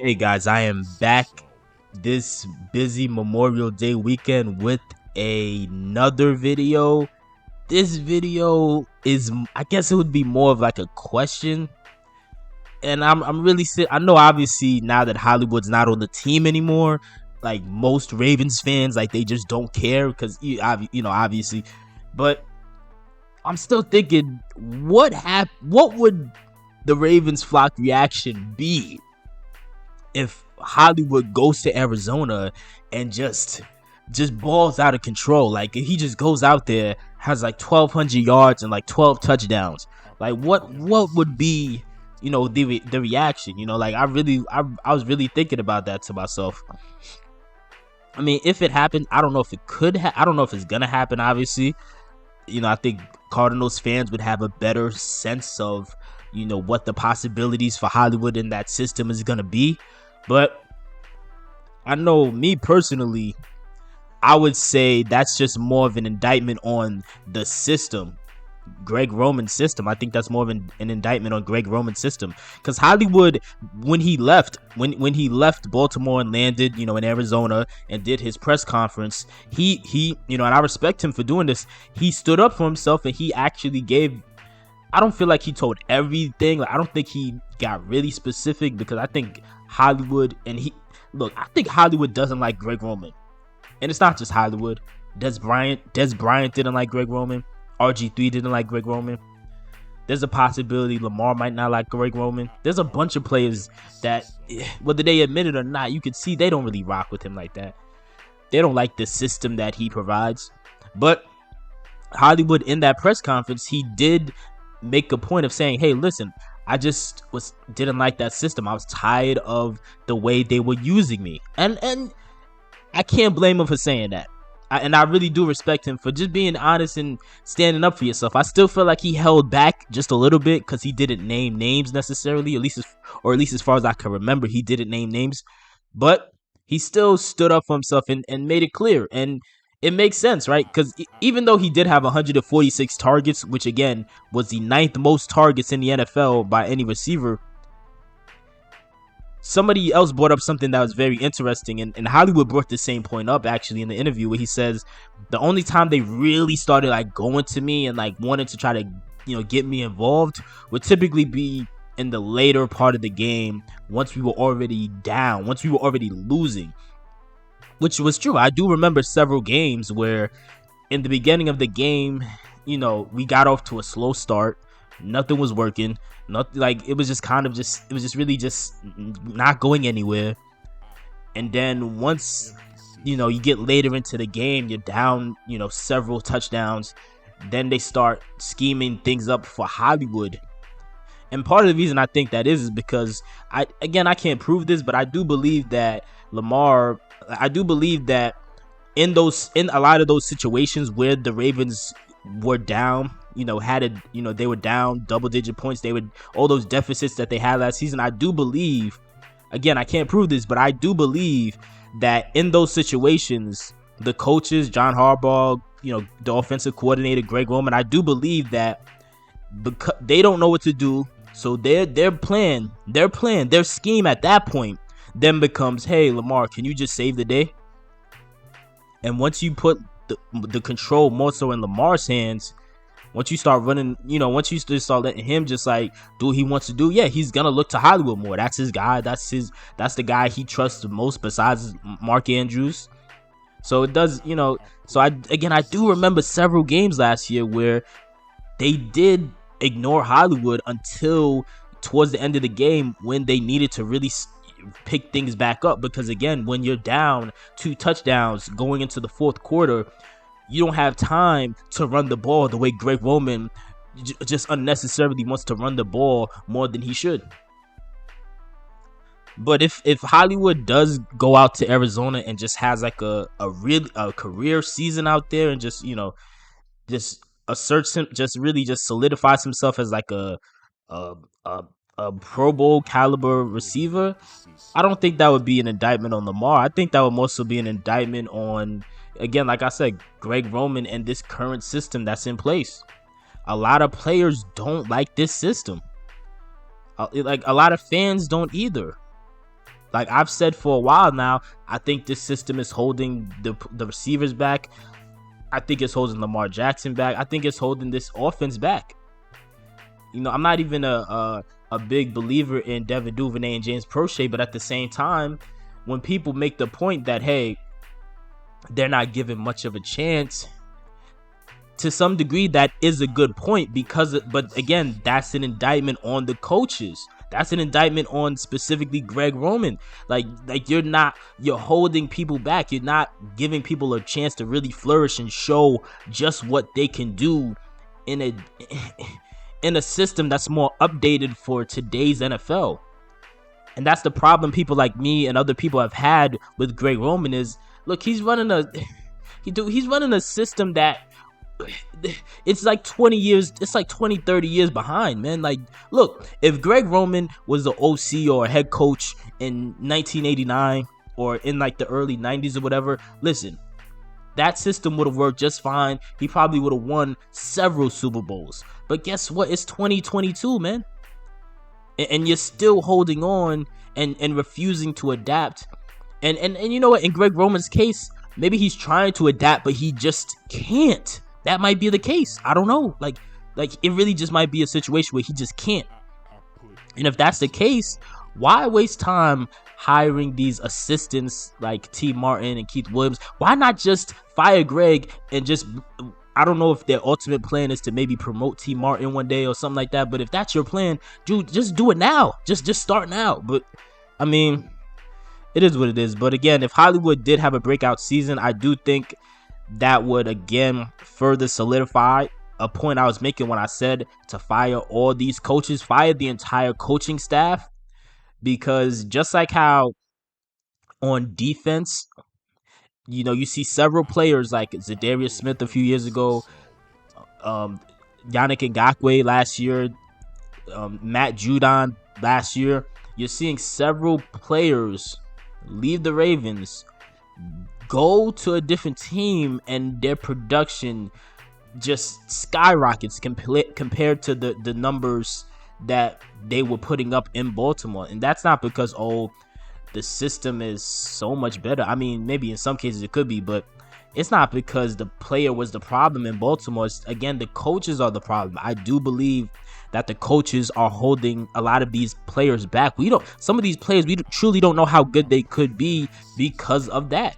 Hey guys, I am back this busy Memorial Day weekend with another video. This video is, I guess it would be more of like a question. And I'm really I know obviously now that Hollywood's not on the team anymore, like most Ravens fans, like they just don't care because obviously. But I'm still thinking, what would the Ravens flock reaction be if Hollywood goes to Arizona and just balls out of control? Like if he just goes out there, has like 1,200 yards and like 12 touchdowns. Like what would be the reaction? Like I was really thinking about that to myself. I mean, if it happened, I don't know if it could. I don't know if it's gonna happen. Obviously, I think Cardinals fans would have a better sense of what the possibilities for Hollywood in that system is gonna be. But I know me personally, I would say that's just more of an indictment on the system, Greg Roman's system. I think that's more of an indictment on Greg Roman's system, because Hollywood, when he left, when he left Baltimore and landed, in Arizona and did his press conference, he and I respect him for doing this. He stood up for himself and he actually gave. I don't feel like he told everything. Like, I don't think he got really specific, because I think Hollywood I think Hollywood doesn't like Greg Roman. And it's not just Hollywood. Des Bryant didn't like Greg Roman. RG3 didn't like Greg Roman. There's a possibility Lamar might not like Greg Roman. There's a bunch of players that, whether they admit it or not, you can see they don't really rock with him like that. They don't like the system that he provides. But Hollywood, in that press conference, he did make a point of saying, hey, listen, I just didn't like that system. I was tired of the way they were using me. And I can't blame him for saying that. And I really do respect him for just being honest and standing up for yourself. I still feel like he held back just a little bit because he didn't name names necessarily, at least as far as I can remember, he didn't name names. But he still stood up for himself and made it clear. And it makes sense, right? Because even though he did have 146 targets, which again was the 9th most targets in the NFL by any receiver, somebody else brought up something that was very interesting, and Hollywood brought the same point up actually in the interview, where he says the only time they really started like going to me and like wanted to try to get me involved would typically be in the later part of the game, once we were already down, once we were already losing, which was true. I do remember several games where in the beginning of the game, we got off to a slow start. Nothing was working. Nothing, like it was just really just not going anywhere. And then once you get later into the game, you're down several touchdowns, then they start scheming things up for Hollywood. And part of the reason I think that is because I can't prove this, but I do believe that in a lot of those situations where the Ravens were down, they were down double-digit points. They would, all those deficits that they had last season. I do believe, again, I can't prove this, but I do believe that in those situations, the coaches, John Harbaugh, the offensive coordinator, Greg Roman, I do believe that because they don't know what to do, so their scheme at that point then becomes, hey, Lamar, can you just save the day? And once you put the control more so in Lamar's hands, once you start running, once you start letting him just like do what he wants to do, yeah, he's gonna look to Hollywood more. That's his guy. That's the guy he trusts the most besides Mark Andrews. So it does, so I do remember several games last year where they did ignore Hollywood until towards the end of the game, when they needed to really pick things back up. Because again, when you're down 2 touchdowns going into the fourth quarter, you don't have time to run the ball the way Greg Roman just unnecessarily wants to run the ball more than he should. But if Hollywood does go out to Arizona and just has like a career season out there, and just just asserts him, just really just solidifies himself as like a Pro Bowl caliber receiver, I don't think that would be an indictment on Lamar. I think that would mostly be an indictment on, again, like I said, Greg Roman and this current system that's in place. A lot of players don't like this system. Like a lot of fans don't either. Like I've said for a while now, I think this system is holding the receivers back. I think it's holding Lamar Jackson back. I think it's holding this offense back. I'm not even a big believer in Devin Duvernay and James Prochet, but at the same time, when people make the point that, hey, they're not given much of a chance, to some degree, that is a good point but again, that's an indictment on the coaches. That's an indictment on specifically Greg Roman. Like you're holding people back. You're not giving people a chance to really flourish and show just what they can do in a system that's more updated for today's NFL. And that's the problem people like me and other people have had with Greg Roman is, look, he's running a system that it's like 20 years, it's like 20, 30 years behind, man. Like, look, if Greg Roman was the OC or a head coach in 1989 or in like the early 90s or whatever, listen, that system would have worked just fine. He probably would have won several Super Bowls. But guess what? It's 2022, man. And you're still holding on and refusing to adapt. And you know what? In Greg Roman's case, maybe he's trying to adapt, but he just can't. That might be the case. I don't know. Like it really just might be a situation where he just can't. And if that's the case, why waste time hiring these assistants like T. Martin and Keith Williams? Why not just fire Greg and just, I don't know if their ultimate plan is to maybe promote T. Martin one day or something like that. But if that's your plan, dude, just do it now. Just start now. But I mean, it is what it is. But again, if Hollywood did have a breakout season, I do think that would again further solidify a point I was making when I said to fire all these coaches, fire the entire coaching staff, because just like how on defense, you see several players like Zadarius Smith a few years ago, Yannick Ngakoue last year, Matt Judon last year. You're seeing several players leave the Ravens, go to a different team, and their production just skyrockets compared to the numbers that they were putting up in Baltimore. And that's not because, the system is so much better. I mean, maybe in some cases it could be, but it's not because the player was the problem in Baltimore. Again, the coaches are the problem. I do believe that the coaches are holding a lot of these players back. Some of these players, we truly don't know how good they could be because of that.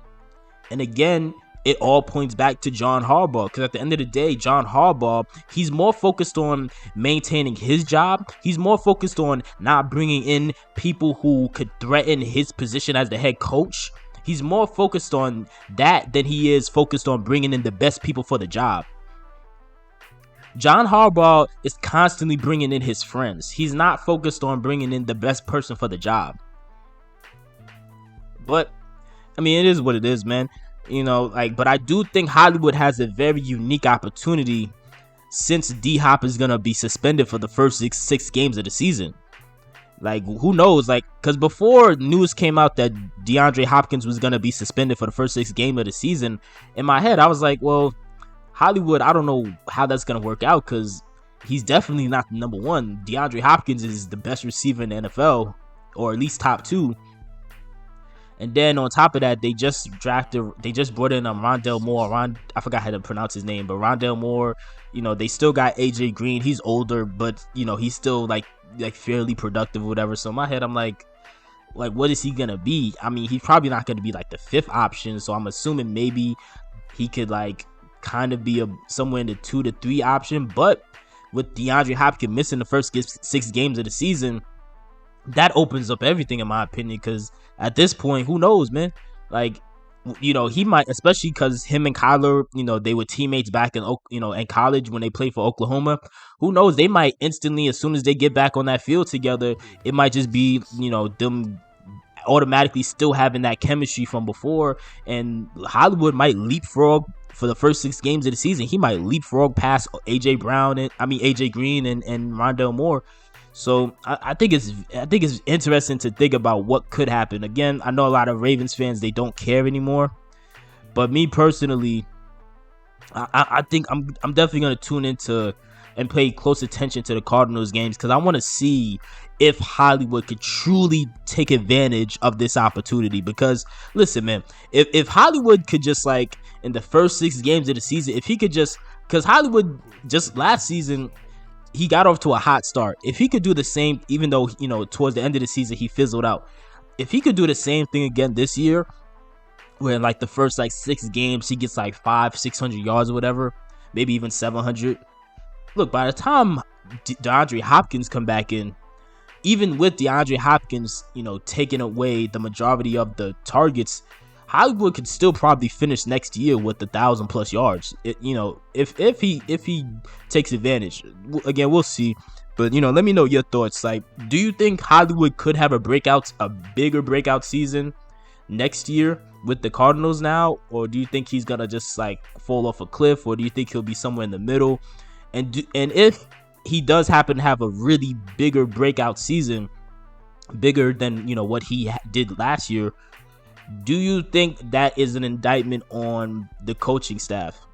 And again, it all points back to John Harbaugh, because at the end of the day, John Harbaugh, he's more focused on maintaining his job. He's more focused on not bringing in people who could threaten his position as the head coach. He's more focused on that than he is focused on bringing in the best people for the job. John Harbaugh is constantly bringing in his friends. He's not focused on bringing in the best person for the job. But I mean, it is what it is, man. But I do think Hollywood has a very unique opportunity since D-Hop is going to be suspended for the first six games of the season. Like, who knows? Like, because before news came out that DeAndre Hopkins was going to be suspended for the first 6 games of the season, in my head, I was like, well, Hollywood, I don't know how that's going to work out, because he's definitely not the number one. DeAndre Hopkins is the best receiver in the NFL, or at least top 2. And then on top of that, they just brought in Rondale Moore. I forgot how to pronounce his name, but Rondale Moore, they still got AJ Green. He's older, but he's still like fairly productive or whatever. So in my head, I'm like, what is he gonna be? I mean, he's probably not gonna be like the 5th option. So I'm assuming maybe he could like kind of be somewhere in the 2 to 3 option. But with DeAndre Hopkins missing the first 6 games of the season, that opens up everything, in my opinion, because at this point, who knows, man? Like, he might, especially because him and Kyler, they were teammates back in, in college when they played for Oklahoma. Who knows? They might instantly, as soon as they get back on that field together, it might just be, them automatically still having that chemistry from before, and Hollywood might leapfrog for the first 6 games of the season. He might leapfrog past AJ Green and Rondale Moore. So I think it's interesting to think about what could happen. Again, I know a lot of Ravens fans, they don't care anymore, but me personally, I think I'm definitely going to tune into and pay close attention to the Cardinals games, because I want to see if Hollywood could truly take advantage of this opportunity. Because listen, man, if Hollywood could just, like, in the first 6 games of the season, if he could just, because Hollywood just last season, he got off to a hot start. If he could do the same, even though, towards the end of the season he fizzled out, if he could do the same thing again this year, where in like the first like 6 games he gets like 500-600 yards or whatever, maybe even 700. Look, by the time DeAndre Hopkins come back in, even with DeAndre Hopkins, taking away the majority of the targets, Hollywood could still probably finish next year with 1,000+ yards. If he takes advantage. Again, we'll see. But let me know your thoughts. Like, do you think Hollywood could have a bigger breakout season next year with the Cardinals now, or do you think he's gonna just like fall off a cliff, or do you think he'll be somewhere in the middle? And if he does happen to have a really bigger breakout season, bigger than what he did last year, do you think that is an indictment on the coaching staff?